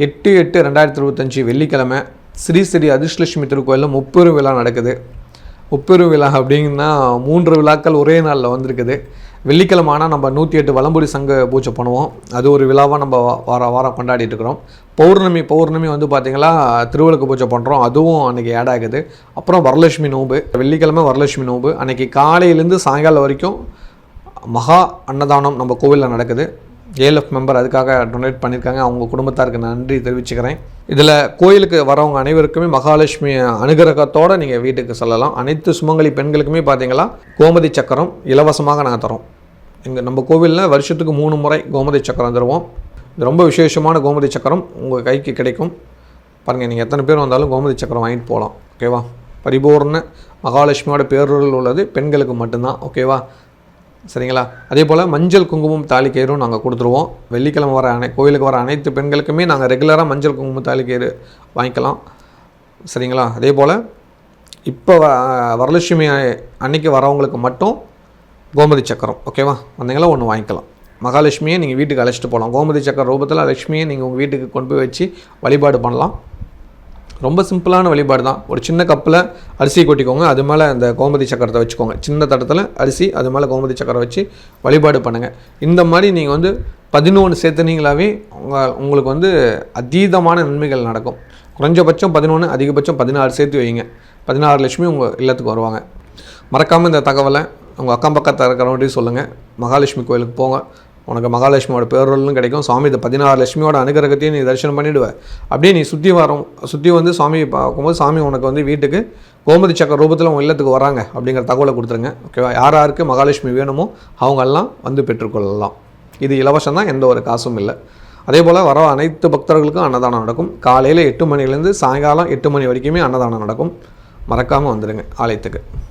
8/8/2025 வெள்ளிக்கிழமை ஸ்ரீ ஸ்ரீ அதிர்ஷ்டலட்சுமி திருக்கோயிலில் முப்பெரும் விழா நடக்குது. முப்பெரும் விழா அப்படிங்கன்னா 3 விழாக்கள் ஒரே நாளில் வந்திருக்குது. வெள்ளிக்கிழமை ஆனால் நம்ம 108 வலம்புரி சங்க பூஜை பண்ணுவோம். அது ஒரு விழாவாக நம்ம வாரம் கொண்டாடிட்டு இருக்கிறோம். பௌர்ணமி வந்து பார்த்திங்கன்னா திருவிளக்கு பூஜை பண்ணுறோம். அதுவும் அன்றைக்கி ஆட் ஆகுது. அப்புறம் வரலட்சுமி நோன்பு, வெள்ளிக்கிழமை வரலட்சுமி நோன்பு. அன்றைக்கி காலையிலேருந்து சாயங்காலம் வரைக்கும் மகா அன்னதானம் நம்ம கோவிலில் நடக்குது. ஏஎல்எஃப் மெம்பர் அதுக்காக டொனேட் பண்ணியிருக்காங்க. அவங்க குடும்பத்தாருக்கு நன்றி தெரிவிச்சுக்கிறேன். இதில் கோயிலுக்கு வரவங்க அனைவருக்குமே மகாலட்சுமி அனுகிரகத்தோடு நீங்கள் வீட்டுக்கு செல்லலாம். அனைத்து சுமங்கலி பெண்களுக்குமே பார்த்தீங்களா கோமதி சக்கரம் இலவசமாக நாங்கள் தரோம். நம்ம கோவிலில் வருஷத்துக்கு 3 முறை கோமதி சக்கரம் தருவோம். இது ரொம்ப விசேஷமான கோமதி சக்கரம் உங்கள் கைக்கு கிடைக்கும். பாருங்கள், நீங்கள் எத்தனை பேர் வந்தாலும் கோமதி சக்கரம் வாங்கிட்டு போகலாம். ஓகேவா? பரிபூர்ண மகாலட்சுமியோட பேரருள் உள்ளது பெண்களுக்கு மட்டும்தான். ஓகேவா? சரிங்களா? அதே போல் மஞ்சள் குங்குமம் தாலி கயிறும் நாங்கள் கொடுத்துருவோம். வெள்ளிக்கிழமை வர கோயிலுக்கு வர அனைத்து பெண்களுக்குமே நாங்கள் ரெகுலராக மஞ்சள் குங்குமம் தாலி கயிறு வாங்கிக்கலாம். சரிங்களா? அதே போல் இப்போ வரலட்சுமி அன்னைக்கு வரவங்களுக்கு மட்டும் கோமதி சக்கரம். ஓகேவா? வந்தீங்களா ஒன்று வாங்கிக்கலாம். மகாலட்சுமியை நீங்கள் வீட்டுக்கு அழைச்சிட்டு போகலாம். கோமதி சக்கர ரூபத்தில் லட்சுமியை நீங்கள் உங்கள் வீட்டுக்கு கொண்டு போய் வச்சு வழிபாடு பண்ணலாம். ரொம்ப சிம்பிளான வழிபாடு தான். ஒரு சின்ன கப்பில் அரிசி கொட்டிக்கோங்க, அது மேலே அந்த கோமதி சக்கரத்தை வச்சுக்கோங்க. சின்ன தட்டத்தில் அரிசி, அது மேலே கோமதி சக்கரை வச்சு வழிபாடு பண்ணுங்கள். இந்த மாதிரி நீங்கள் வந்து 11 சேர்த்துனீங்களாவே உங்களுக்கு வந்து அதீதமான நன்மைகள் நடக்கும். குறைஞ்சபட்சம் 11, அதிகபட்சம் 16 சேர்த்து வைங்க. 16 லட்சுமி உங்கள் இல்லத்துக்கு வருவாங்க. மறக்காமல் இந்த தகவலை உங்கள் அக்கம் பக்கத்தில் இருக்கிறவங்கள்டையும் சொல்லுங்கள். மகாலட்சுமி கோயிலுக்கு போங்க, உனக்கு மகாலட்சுமியோட பேரருளும் கிடைக்கும். சாமி இந்த 16 லட்சுமியோட அனுகிரகத்தையும் நீ தரிசனம் பண்ணிவிடுவேன். அப்படியே நீ சுற்றி வந்து சாமியை பார்க்கும்போது சாமி உனக்கு வந்து வீட்டுக்கு கோமதி சக்கர ரூபத்தில் உங்கள் இல்லத்துக்கு வராங்க அப்படிங்கிற தகவலை கொடுத்துருங்க. ஓகேவா? யாருக்கு மகாலட்சுமி வேணுமோ அவங்கெல்லாம் வந்து பெற்றுக்கொள்ளலாம். இது இலவசம் தான், எந்த ஒரு காசும் இல்லை. அதே போல் வர அனைத்து பக்தர்களுக்கும் அன்னதானம் நடக்கும். காலையில் 8 மணிலேருந்து சாயங்காலம் 8 மணி வரைக்குமே அன்னதானம் நடக்கும். மறக்காமல் வந்துடுங்க ஆலயத்துக்கு.